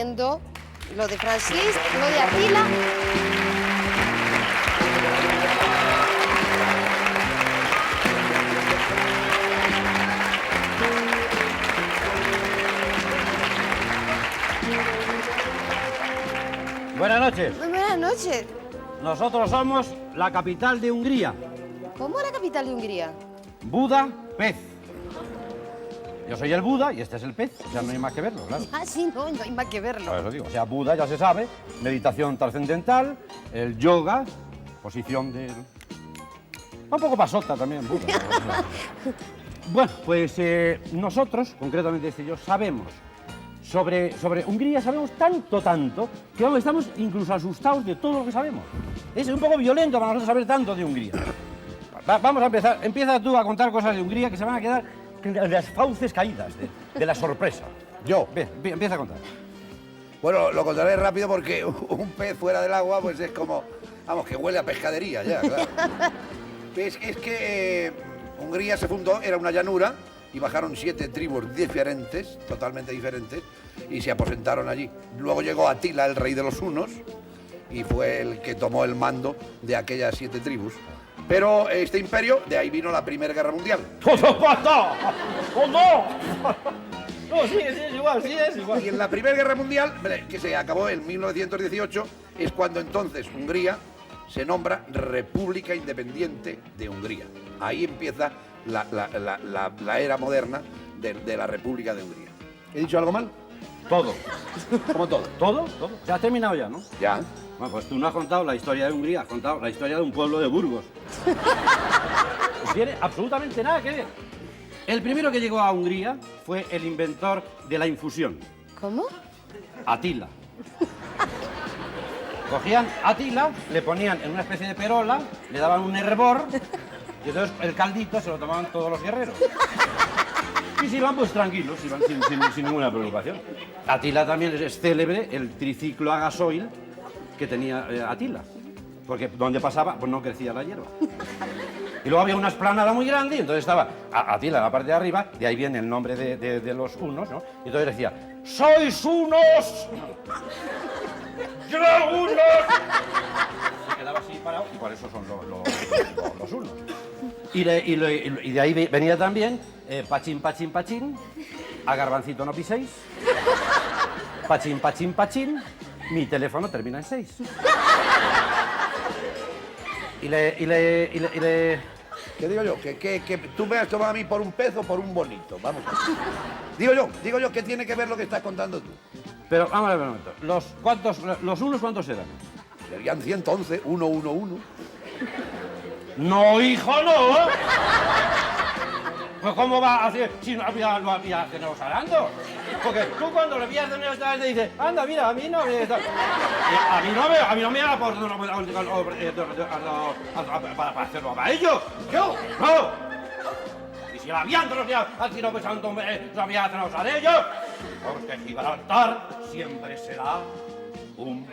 Viendo lo de Francis, lo de Atila. Buenas noches. Muy buenas noches. Nosotros somos la capital de Hungría. ¿Cómo es la capital de Hungría? Buda, pez. Yo soy el Buda y este es el pez. Ya no hay más que verlo, claro. Ah, sí, no hay más que verlo. Por eso digo. O sea, Buda ya se sabe. Meditación trascendental, el yoga, posición de... Un poco pasota también, Buda. Bueno, pues nosotros, concretamente yo, sabemos sobre Hungría, sabemos tanto, que vamos, estamos incluso asustados de todo lo que sabemos. Es un poco violento para nosotros saber tanto de Hungría. Vamos a empezar. Empieza tú a contar cosas de Hungría que se van a quedar de las fauces caídas, de la sorpresa. Yo. Empieza a contar. Bueno, lo contaré rápido porque un pez fuera del agua pues es como, vamos, que huele a pescadería ya, claro. Es que Hungría se fundó, era una llanura, y bajaron 7 tribus diferentes, totalmente diferentes, y se aposentaron allí. Luego llegó Atila, el rey de los hunos, y fue el que tomó el mando de aquellas 7 tribus. Pero este imperio, de ahí vino la Primera Guerra Mundial. ¡Oh, no! No, sí, es igual. Y en la Primera Guerra Mundial, que se acabó en 1918, es cuando entonces Hungría se nombra República Independiente de Hungría. Ahí empieza la era moderna de la República de Hungría. ¿He dicho algo mal? Todo. Como todo. ¿Todo? Se ha terminado ya, ¿no? Ya. Bueno, pues tú no has contado la historia de Hungría, has contado la historia de un pueblo de Burgos. No tiene absolutamente nada que ver. El primero que llegó a Hungría fue el inventor de la infusión. ¿Cómo? Atila. Cogían Atila, le ponían en una especie de perola, le daban un hervor y entonces el caldito se lo tomaban todos los guerreros. Y se iban pues tranquilos, iban sin ninguna preocupación. Atila también es célebre el triciclo a gasoil que tenía Atila, porque donde pasaba pues no crecía la hierba. Y luego había una esplanada muy grande y entonces estaba Atila en la parte de arriba, de ahí viene el nombre de los hunos, ¿no? Y entonces decía, ¡sois unos! ¡Dragunos! Se quedaba así parado y por eso son los hunos. Y de ahí venía también pachín, pachín, pachín, a garbancito no piséis, pachín, pachín, pachín, mi teléfono termina en 6. Y le... ¿Qué digo yo? Que tú me has tomado a mí por un pez o por un bonito. Vamos. Digo yo, ¿qué tiene que ver lo que estás contando tú? Pero vamos a ver un momento. ¿Los unos cuántos eran? Serían 111, 111. No, hijo, no. Pues ¿cómo va a hacer si no había gemelos hablando? Porque tú cuando le pillas gemelos esta vez te dices, anda, mira, a mí no me... A mí no me da para hacerlo para ellos. Yo, no. Y si la habían así no pensando, no había gemelos a ellos. Porque Gibraltar siempre será un...